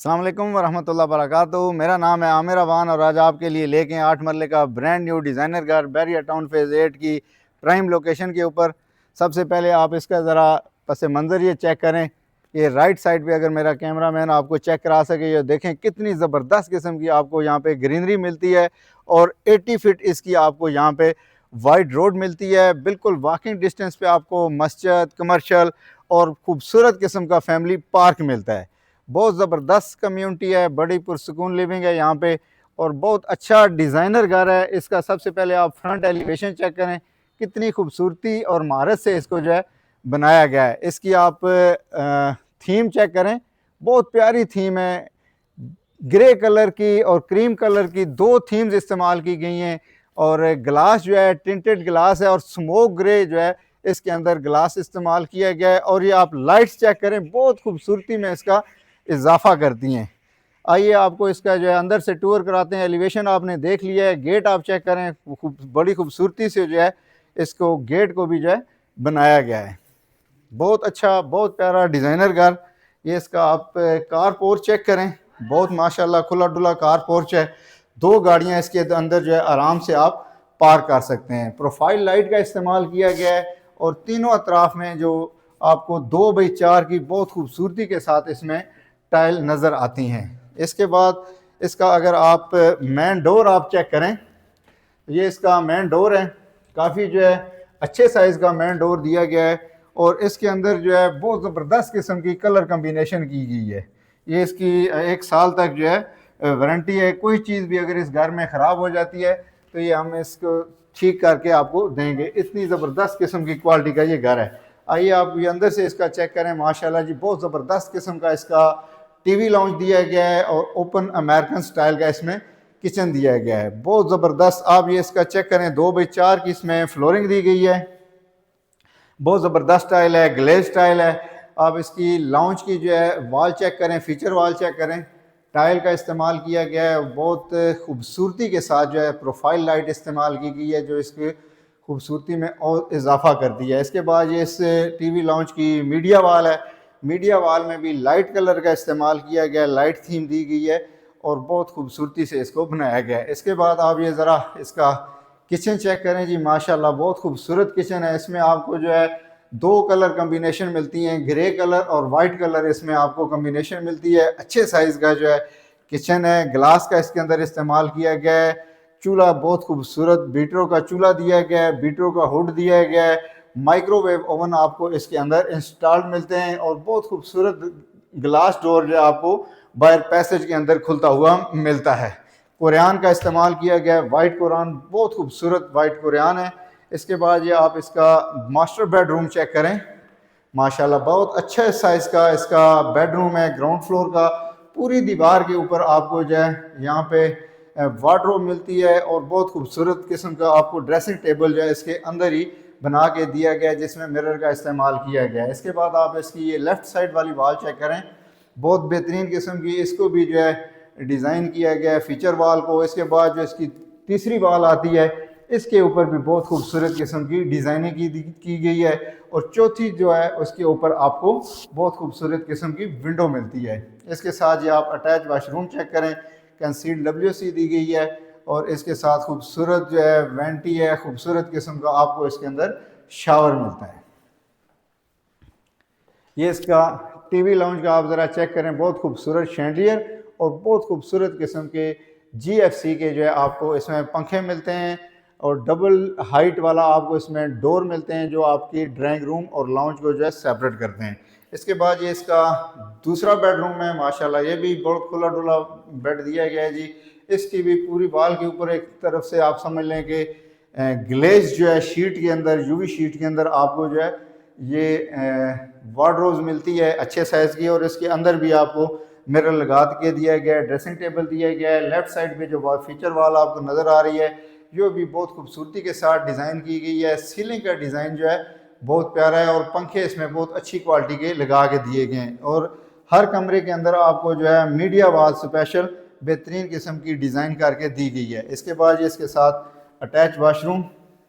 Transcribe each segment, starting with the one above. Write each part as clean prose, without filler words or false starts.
अस्सलाम वालेकुम वरहमतुल्लाहि वबरकातुहू। मेरा नाम है आमिर अवान और आज आपके लिए लेके 8 मरले का ब्रांड न्यू डिज़ाइनर घर बैरिया टाउन फेज़ 8 की प्राइम लोकेशन के ऊपर। सबसे पहले आप इसका ज़रा पस मंज़र ये चेक करें। ये राइट साइड पे अगर मेरा कैमरा मैन आपको चेक करा सके, ये देखें कितनी ज़बरदस्त किस्म की आपको यहाँ पे ग्रीनरी मिलती है और 80 फीट इसकी आपको यहाँ पे वाइड रोड मिलती है। बिल्कुल वॉकिंग डिस्टेंस पे आपको मस्जिद, कमर्शियल और खूबसूरत किस्म का फैमिली पार्क मिलता है। बहुत ज़बरदस्त कम्युनिटी है, बड़ी पुरसुकून लिविंग है यहाँ पे और बहुत अच्छा डिज़ाइनर घर है। इसका सबसे पहले आप फ्रंट एलिवेशन चेक करें, कितनी खूबसूरती और महारत से इसको जो है बनाया गया है। इसकी आप थीम चेक करें, बहुत प्यारी थीम है। ग्रे कलर की और क्रीम कलर की दो थीम्स इस्तेमाल की गई हैं और ग्लास जो है टिंटेड ग्लास है और स्मोक ग्रे जो है इसके अंदर ग्लास इस्तेमाल किया गया है। और ये आप लाइट्स चेक करें, बहुत खूबसूरती में इसका इजाफा करती हैं। आइए आपको इसका जो है अंदर से टूर कराते हैं। एलिवेशन आपने देख लिया है, गेट आप चेक करें, बड़ी खूबसूरती से जो है इसको गेट को भी जो है बनाया गया है। बहुत अच्छा, बहुत प्यारा डिज़ाइनर घर। ये इसका आप कार पोर्च चेक करें, बहुत माशाल्लाह खुला डुला कार पोर्च है। दो गाड़ियां इसके अंदर जो है आराम से आप पार्क कर सकते हैं। प्रोफाइल लाइट का इस्तेमाल किया गया है और तीनों अतराफ में जो आपको 2x4 की बहुत खूबसूरती के साथ इसमें टाइल नज़र आती हैं। इसके बाद इसका अगर आप मेन डोर आप चेक करें, ये इसका मेन डोर है। काफ़ी जो है अच्छे साइज़ का मेन डोर दिया गया है और इसके अंदर जो है बहुत ज़बरदस्त किस्म की कलर कम्बिनेशन की गई है। ये इसकी 1 साल तक जो है वारंटी है। कोई चीज़ भी अगर इस घर में ख़राब हो जाती है तो ये हम इसको ठीक करके आपको देंगे। इतनी ज़बरदस्त किस्म की क्वालिटी का ये घर है। आइए आप ये अंदर से इसका चेक करें। माशाल्लाह जी, बहुत ज़बरदस्त किस्म का इसका टीवी लॉन्च दिया गया है और ओपन अमेरिकन स्टाइल का इसमें किचन दिया गया है। बहुत ज़बरदस्त। आप ये इसका चेक करें, 2x4 की इसमें फ्लोरिंग दी गई है। बहुत ज़बरदस्त स्टाइल है, ग्लेज स्टाइल है। आप इसकी लॉन्च की जो है वाल चेक करें, फीचर वाल चेक करें, टाइल का इस्तेमाल किया गया है। बहुत खूबसूरती के साथ जो है प्रोफाइल लाइट इस्तेमाल की गई है जो इसकी खूबसूरती में और इजाफा करती है। इसके बाद ये इस टीवी लॉन्च की मीडिया वाल है। मीडिया वाल में भी लाइट कलर का इस्तेमाल किया गया है, लाइट थीम दी गई है और बहुत खूबसूरती से इसको बनाया गया है। इसके बाद आप ये ज़रा इसका किचन चेक करें जी, माशाल्लाह बहुत खूबसूरत किचन है। इसमें आपको जो है 2 कलर कम्बिनेशन मिलती हैं, ग्रे कलर और वाइट कलर इसमें आपको कम्बिनेशन मिलती है। अच्छे साइज़ का जो है किचन है। ग्लास का इसके अंदर इस्तेमाल किया गया है। चूल्हा बहुत खूबसूरत बीटरों का चूल्हा दिया गया है, बीटरों का हुड दिया गया है। माइक्रोवेव ओवन आपको इसके अंदर इंस्टॉल्ड मिलते हैं और बहुत खूबसूरत ग्लास डोर जो आपको बाहर पैसेज के अंदर खुलता हुआ मिलता है। कुरान का इस्तेमाल किया गया है, वाइट कुरान, बहुत खूबसूरत वाइट कुरान है। इसके बाद ये आप इसका मास्टर बेडरूम चेक करें। माशाल्लाह बहुत अच्छा साइज़ का इसका बेडरूम है, ग्राउंड फ्लोर का। पूरी दीवार के ऊपर आपको जो है यहाँ पे वार्डरोब मिलती है और बहुत खूबसूरत किस्म का आपको ड्रेसिंग टेबल जो है इसके अंदर ही बना के दिया गया है जिसमें मिरर का इस्तेमाल किया गया है। इसके बाद आप इसकी ये लेफ़्ट साइड वाली वॉल चेक करें, बहुत बेहतरीन किस्म की इसको भी जो है डिज़ाइन किया गया है फीचर वाल को। इसके बाद जो इसकी तीसरी वाल आती है इसके ऊपर भी बहुत खूबसूरत किस्म की डिज़ाइनिंग की गई है और चौथी जो है उसके ऊपर आपको बहुत खूबसूरत किस्म की विंडो मिलती है। इसके साथ ये आप अटैच वाशरूम चेक करें, कंसील्ड WC दी गई है और इसके साथ खूबसूरत जो है वेंटी है, खूबसूरत किस्म का आपको इसके अंदर शावर मिलता है। ये इसका टीवी लाउंज का आप ज़रा चेक करें, बहुत खूबसूरत शैंडियर और बहुत खूबसूरत किस्म के GFC के जो है आपको इसमें पंखे मिलते हैं और डबल हाइट वाला आपको इसमें डोर मिलते हैं जो आपकी ड्राइंग रूम और लाउंज को जो है सेपरेट करते हैं। इसके बाद ये इसका दूसरा बेडरूम है। माशाल्लाह ये भी बहुत खुला डुला बेड दिया गया है जी। इसकी भी पूरी वॉल के ऊपर एक तरफ से आप समझ लें कि ग्लेज जो है शीट के अंदर, UV शीट के अंदर आपको जो है ये वार्डरोब्स मिलती है अच्छे साइज़ की और इसके अंदर भी आपको मिरर लगा के दिया गया है, ड्रेसिंग टेबल दिया गया है। लेफ्ट साइड पे जो फीचर वाल आपको नज़र आ रही है ये भी बहुत खूबसूरती के साथ डिज़ाइन की गई है। सीलिंग का डिज़ाइन जो है बहुत प्यारा है और पंखे इसमें बहुत अच्छी क्वालिटी के लगा के दिए गए हैं और हर कमरे के अंदर आपको जो है मीडिया वाल स्पेशल बेहतरीन किस्म की डिज़ाइन करके दी गई है। इसके बाद ये इसके साथ अटैच वाशरूम,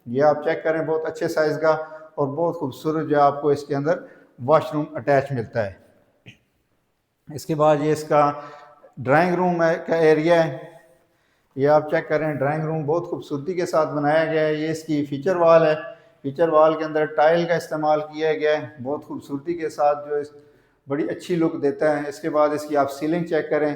ये आप चेक करें, बहुत अच्छे साइज़ का और बहुत खूबसूरत जो आपको इसके अंदर वॉशरूम अटैच मिलता है। इसके बाद ये इसका ड्राइंग रूम का एरिया है, ये आप चेक करें। ड्राइंग रूम बहुत खूबसूरती के साथ बनाया गया है। ये इसकी फीचर वाल है, फीचर वाल के अंदर टाइल का इस्तेमाल किया गया है बहुत खूबसूरती के साथ, जो बड़ी अच्छी लुक देता है। इसके बाद इसकी आप सीलिंग चेक करें,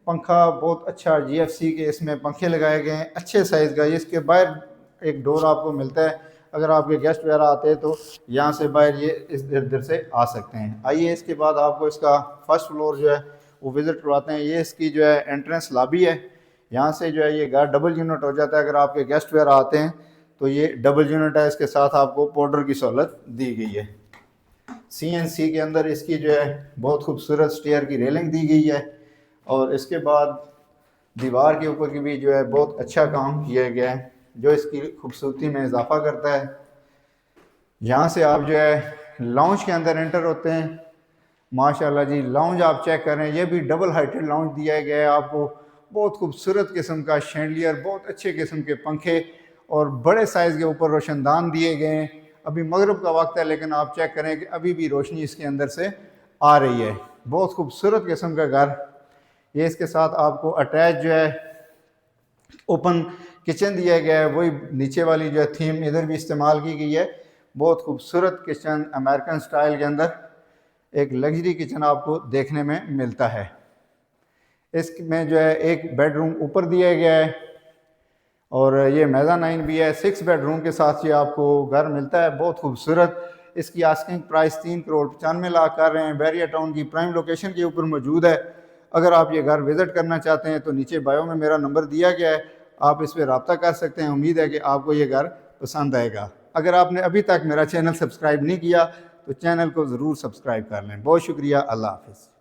पंखा बहुत अच्छा GFC के इसमें पंखे लगाए गए हैं अच्छे साइज़ का। ये इसके बाहर एक डोर आपको मिलता है, अगर आपके गेस्ट वगैरह आते हैं तो यहाँ से बाहर ये इस इधर से आ सकते हैं। आइए इसके बाद आपको इसका फर्स्ट फ्लोर जो है वो विज़िट करवाते हैं। ये इसकी जो है एंट्रेंस लॉबी है, यहाँ से जो है ये घर डबल यूनिट हो जाता है। अगर आपके गेस्ट वगैरह आते हैं तो ये डबल यूनिट है, इसके साथ आपको पाउडर की सहूलत दी गई है। CNC के अंदर इसकी जो है बहुत खूबसूरत स्टेयर की रेलिंग दी गई है, और इसके बाद दीवार के ऊपर की भी जो है बहुत अच्छा काम किया गया है जो इसकी खूबसूरती में इजाफा करता है। यहाँ से आप जो है लाउंज के अंदर एंटर होते हैं। माशाल्लाह जी, लाउंज आप चेक करें, ये भी डबल हाइटेड लाउंज दिया गया है आपको। बहुत खूबसूरत किस्म का शैंडलियर, बहुत अच्छे किस्म के पंखे और बड़े साइज़ के ऊपर रोशनदान दिए गए हैं। अभी मगरिब का वक्त है लेकिन आप चेक करें कि अभी भी रोशनी इसके अंदर से आ रही है। बहुत खूबसूरत किस्म का घर। ये इसके साथ आपको अटैच जो है ओपन किचन दिया गया है, वही नीचे वाली जो है थीम इधर भी इस्तेमाल की गई है। बहुत खूबसूरत किचन अमेरिकन स्टाइल के अंदर एक लग्जरी किचन आपको देखने में मिलता है। इसमें जो है एक बेडरूम ऊपर दिया गया है और ये मेज़ानाइन भी है। 6 बेडरूम के साथ ये आपको घर मिलता है, बहुत खूबसूरत। इसकी आस्किंग प्राइस 3,95,00,000 कर रहे हैं। बैरिया टाउन की प्राइम लोकेशन के ऊपर मौजूद है। अगर आप ये घर विज़िट करना चाहते हैं तो नीचे बायो में मेरा नंबर दिया गया है, आप इस पर रब्ता कर सकते हैं। उम्मीद है कि आपको ये घर पसंद आएगा। अगर आपने अभी तक मेरा चैनल सब्सक्राइब नहीं किया तो चैनल को ज़रूर सब्सक्राइब कर लें। बहुत शुक्रिया, अल्लाह हाफ़िज़।